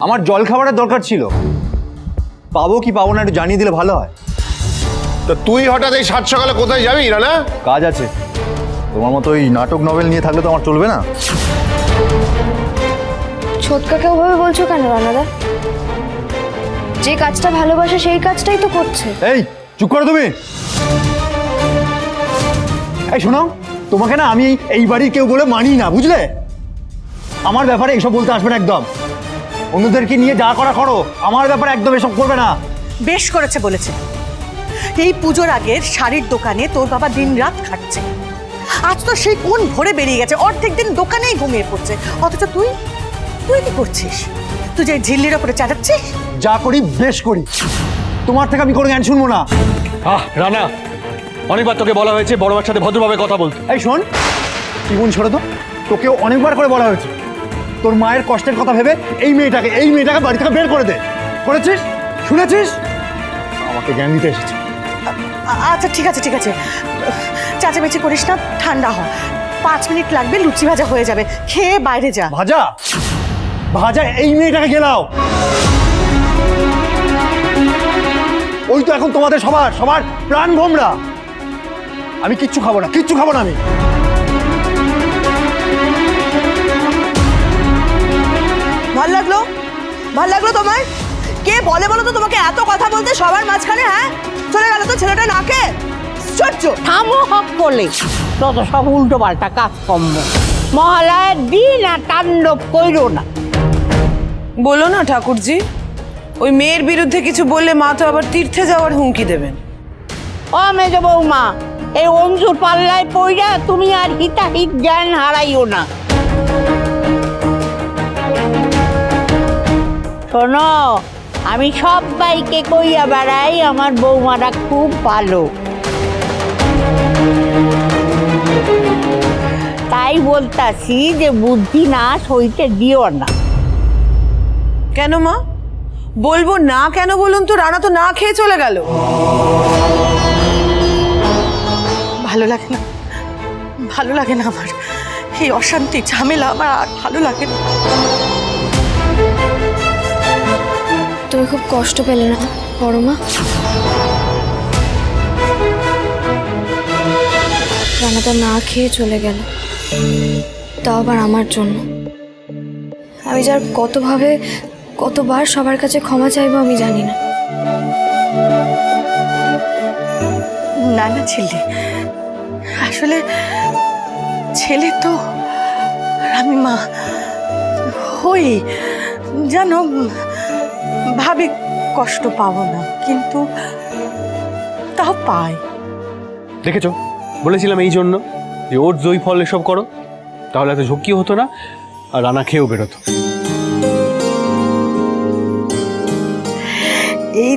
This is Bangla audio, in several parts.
আমার জল খাবারের দরকার ছিল, পাবো কি পাবো না একটু জানিয়ে দিলে ভালো হয়। তো তুই হঠাৎ এই সাত সকালে কোথায় যাবি রানা? কাজ আছে। তোমার মতো ওই নাটক নভেল নিয়ে থাকলে তো আমার চলবে না। ছোটকাকে ওভাবে বলছো কেন রানাদা? যে কাজটা ভালোবাসে সেই কাজটাই তো করছে। এই চুপ করো তুমি। এই শোনো, তোমাকে না আমি এই বাড়ির কেউ বলে মানি না, বুঝলে? আমার ব্যাপারে এসব বলতে আসবে না একদম। অন্যদেরকে নিয়ে যা করা করো, আমার ব্যাপারে একদম এসব করবে না। বেশ করেছে বলেছে। এই পুজোর আগের শাড়ির দোকানে তোর বাবা দিনরাত খাটছে। আজ তো সেই কোন ভরে বেরিয়ে গেছে, অর্ধেক দিন দোকানেই ঘুমিয়ে পড়ছে। অথচ তুই তুই কি করছিস? তুই যে ঝিল্লির ওপরে চাটাচ্ছিস। যা করি বেশ করি, তোমার থেকে আমি কোনো জ্ঞান শুনবো না। রানা, অনেকবার তোকে বলা হয়েছে বড় মার সাথে ভদ্রভাবে কথা বলতে। এই শোন, কি বোন ছোড়ো তো, তোকেও অনেকবার করে বলা হয়েছে তোর মায়ের কষ্টের কথা ভেবে এই মেয়েটাকে বাড়ি থেকে বের করে দে। করেছিস? শুনেছিস? আমাকে জ্ঞান দিতে এসেছে। আচ্ছা ঠিক আছে ঠিক আছে, চেঁচামেচি করিস না, ঠান্ডা হ। 5 মিনিট লাগবে, লুচি ভাজা হয়ে যাবে, খেয়ে বাইরে যা। ভাজা ভাজা এই মেয়েটাকে গেলাও। ওই তো এখন তোমাদের সবার প্রাণ ভোমরা। আমি কিচ্ছু খাবো না আমি। ভাল লাগলো তোমার? কে বলে বলো তো তোমাকে এত কথা বলতে সবার মাঝখানে? হ্যাঁ, চলে গেল তো ছেলেটা, নাকে আশ্চর্য। থামো হক করলে তত সব উল্টো পাল্টা কাজকর্ম। মহালয়ের দিন আর তাণ্ডব কইরো না। বলো না ঠাকুরজি, ওই মেয়ের বিরুদ্ধে কিছু বললে মা তো আবার তীর্থে যাওয়ার হুমকি দেবেন। ও মেজ বৌমা, এই অঞ্জুর পাল্লায় পইরা তুমি আর হিতাহিত জ্ঞান হারাইও না। শোনো, আমি সবাইকে কইয়া বেড়াই আমার বৌমারা খুব ভালো। তাই বলতাছি যে বুদ্ধি নাশ হইতে দিও না। কেন মা বলবো না? কেন বলুন তো? রানা তো না খেয়ে চলে গেল। ভালো লাগে না আমার এই অশান্তি ঝামেলা, আমার আর ভালো লাগে না। তুমি খুব কষ্ট পেলে না বড় মা? রানাদা না খেয়ে চলে গেল, তাও আবার আমার জন্য। আমি যার কতবার সবার কাছে ক্ষমা চাইবো আমি জানি না। না না ছেলে, আসলে ছেলে তো আমি মা হই, জানো, ভাবি কষ্ট পাবো না, কিন্তু তাও পাই। দেখেছো, বলেছিলাম এই জন্য যে ওর দই ফল এসব করো, তাহলে এত ঝক্কি হতো না আর রানা খেয়েও বেরোতো। এই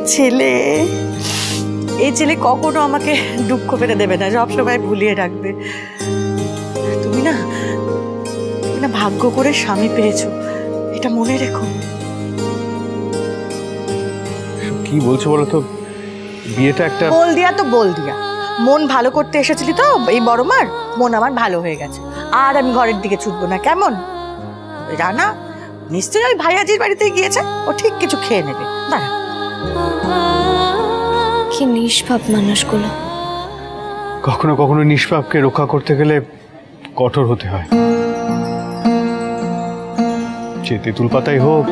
ছেলে কখনো আমাকে দুঃখ পেতে দেবে না, সবসময় ভুলিয়ে রাখবে। তুমি না ভাগ্য করে স্বামী পেয়েছো, এটা মনে রেখো। কি বলছো বলো তো? বিয়েটা একটা বল দিয়া মন ভালো করতে এসেছিলি তো এই বড় মার, মন আমার ভালো হয়ে গেছে। আর আমি ঘরের দিকে ছুটবো না, কেমন? রানা নিশ্চয়ই ওই ভাইয়াজির বাড়িতে গিয়েছে, ও ঠিক কিছু খেয়ে নেবে। দাঁড়া। কি নিষ্পাপ মানুষগুলো। কখনো কখনো নিষ্পাপকে রক্ষা করতে গেলে কঠোর হতে হয়। সে তেঁতুল পাতাই হোক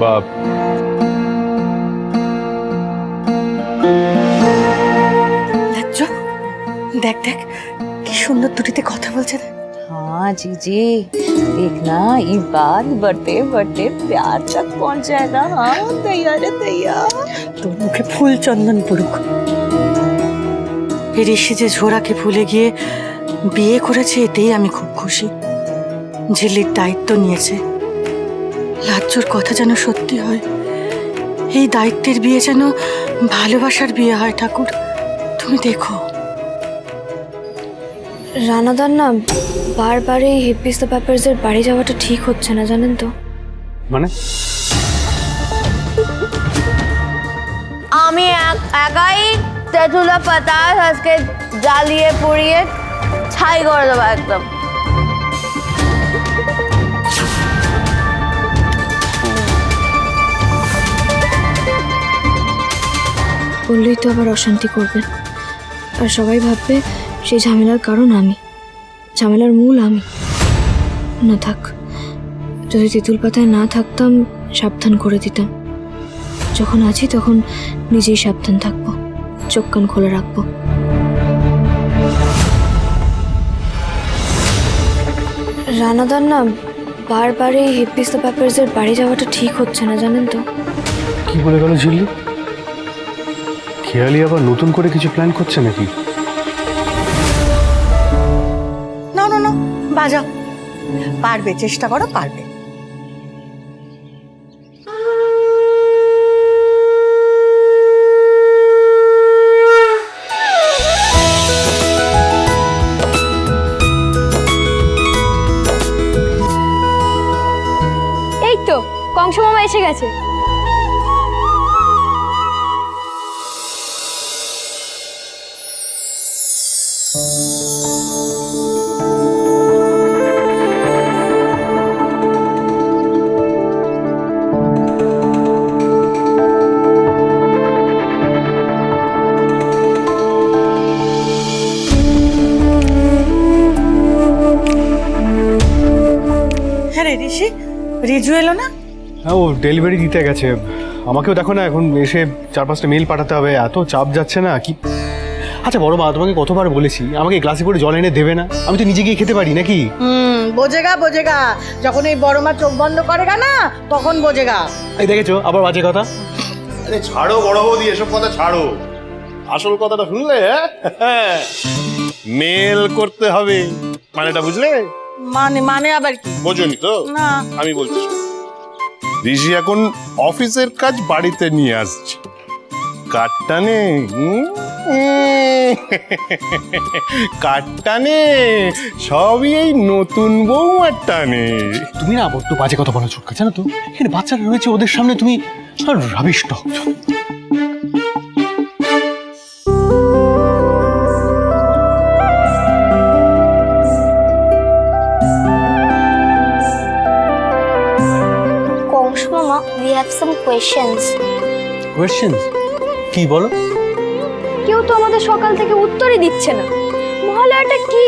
বা দেখ কি সুন্দর দুটিতে কথা বলছে। हाँ जीजी, देखना ये बात बढ़ते बढ़ते प्यार तक पहुंच जाएगा। हाँ तैयार है तैयार। তোর মুখে ফুল চন্দন পড়ুক। এই ঋষি যে ঝোড়াকে ভুলে গিয়ে বিয়ে করেছে, এতেই আমি খুব খুশি। ঝিল্লির দায়িত্ব নিয়েছে, লাজ্জুর কথা যেন সত্যি হয়। এই দায়িত্বের বিয়ে যেন ভালোবাসার বিয়ে হয়। ঠাকুর তুমি দেখো। রানাদার না বারবার এই হিপিস দ্য পেপারসের বাড়ি যাওয়াটা ঠিক হচ্ছে না, জানেন তো? মানে আমি একাই তেঁতুলা পাতা আজকে জ্বালিয়ে পুড়িয়ে ছাই করে দেবো একদম। বললেই তো আবার অশান্তি করবেন, আর সবাই ভাববে সেই ঝামেলার কারণ আমি, ঝামেলার মূল আমি। না থাক, যদি তেঁতুল পাতায় না থাকতাম সাবধান করে দিতাম। যখন আছি তখন নিজেই সাবধান থাকবো, চোখ কান খোলা রাখবো। রানাদার না বারবার এই হিপ্পিস দ্য পেপারসের বাড়ি যাওয়াটা ঠিক হচ্ছে না, জানেন তো? কি বলে গেল ঝিল্লি? খেয়ালি আবার নতুন করে কিছু প্ল্যান করছে নাকি? না না না, বাজাও, পারবে, চেষ্টা করো, পারবে। এই তো কংস মামা এসে গেছে। হ্যাঁ রে ঋষি, রিজু এলো না? হ্যাঁ, ও ডেলিভারি দিতে গেছে। আমাকেও দেখো না, এখন এসে 4-5টা মেল পাঠাতে হবে, এত চাপ যাচ্ছে না কি। আচ্ছা বড় মা, তোমাকে কতবার বলেছি আমাকে গ্লাসে করে জল এনে দেবে না? আমি তো নিজে গিয়ে খেতে পারি নাকি? বোঝেগা বোঝেগা, যখন এই বড় মা চোখ বন্ধ করেগা না তখন বোঝেগা। এই দেখেছো আবার বাজে কথা। আরে ছাড়ো বড় বৌদি, এসব কথা ছাড়ো। আসল কথাটা শুনলে? মেল করতে হবে, মানেটা বুঝলে? মানে মানে আবার কি? বোঝনি তো? না। আমি বলছি শোনো। ঋষি এখন অফিসের কাজ বাড়িতে নিয়ে আসছে, কাটটানে কাটটানে সবই এই নতুন বৌমার টানে। তুমি না বড্ড বাজে কথা বলা ছোটকা, জানো তো? এখানে বাচ্চারা রয়েছে, ওদের সামনে তুমি রাবিশ টক। কংস মামা, we have some questions. Questions? কি বলো? কেউ তো আমাদের সকাল থেকে উত্তরই দিচ্ছে না। মহালয়াটা কি?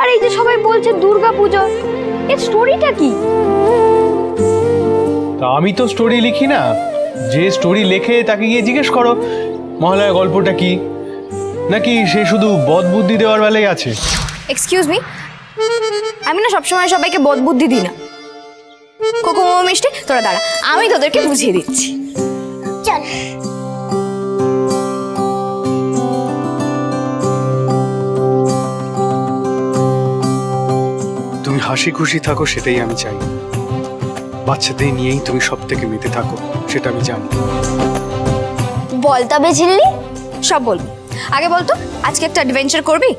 আর এই যে সবাই বলছে দুর্গা পুজো, এর স্টোরিটা কি? তা আমি তো স্টোরি লিখি না, যে স্টোরি লেখে তাকে গিয়ে জিজ্ঞেস করো মহালয়া গল্পটা কি। নাকি সে শুধু বদ বুদ্ধি দেওয়ার বেলায় আছে? এক্সকিউজ মি, আমি না সবসময় সবাইকে বদ বুদ্ধি দিই না। কোকো মোমো মিষ্টি, তোরা দাঁড়া, আমি তোদেরকে বুঝিয়ে দিচ্ছি। চল। তুমি হাসি খুশি থাকো, সেটাই আমি চাই। বাচ্চাদের নিয়েই তুমি সব থেকে মেতে থাকো, সেটা আমি জানি। বল তবে ঝিল্লি, সব বলবো। আগে বলতো আজকে একটা অ্যাডভেঞ্চার করবি?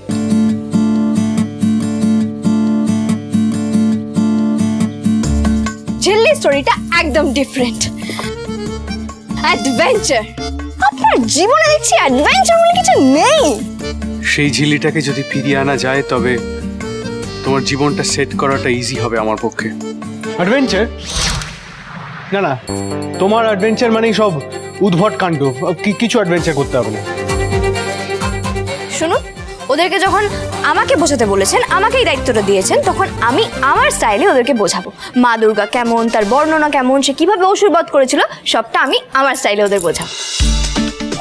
ঝিল্লি স্টোরিটা একদম ডিফারেন্ট। অ্যাডভেঞ্চার? আপনার জীবনে দেখছি অ্যাডভেঞ্চার বলে কিছু নেই। সেই ঝিল্লিটাকে যদি ফিরিয়ে আনা যায় তবে তোমার জীবনটা সেট করাটা ইজি হবে আমার পক্ষে। অ্যাডভেঞ্চার? না না, তোমার অ্যাডভেঞ্চার মানেই সব উদ্ভট কাণ্ড, কিছু অ্যাডভেঞ্চার করতে হবে না। শুনুন, ওদেরকে যখন আমাকে বোঝাতে বলেছেন, আমাকেই দায়িত্বটা দিয়েছেন, তখন আমি আমার স্টাইলে ওদেরকে বোঝাবো। মা দুর্গা কেমন, তার বর্ণনা কেমন, সে কিভাবে অসুরবধ করেছিল, সবটা আমি আমার স্টাইলে ওদের বোঝাবো।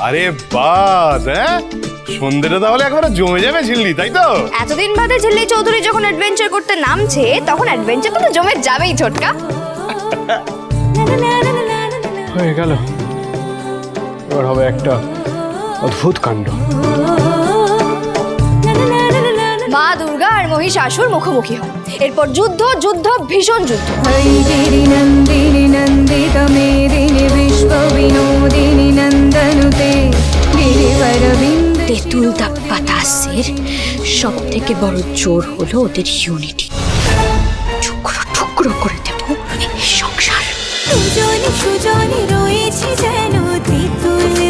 আরে বাস, হ্যাঁ সন্ধ্যেটা তাহলে একবারে জমে যাবে ঝিল্লি, তাই তো? এতদিন বাদে ঝিল্লি চৌধুরী যখন অ্যাডভেঞ্চার করতে নামছে, তখন অ্যাডভেঞ্চারটা তো জমে যাবেই ছোটকা। হয়ে গেল, এবার হবে একটা অদ্ভুত কাণ্ড। মা দুর্গা আর মহিষাসুর মুখোমুখি হয়, এরপর যুদ্ধ, যুদ্ধ, ভীষণ যুদ্ধ। নন্দিনী নন্দিত মেদিনী বিশ্ব বিনোদিনী নন্দনুতে তেঁতুল দা বাতাসের সব থেকে বড় জোর হলো ওদের ইউনিটি। টুকরো টুকরো করে দেবো এই সংসার। সুজনি সুজনি রয়েছে যেন তেঁতুল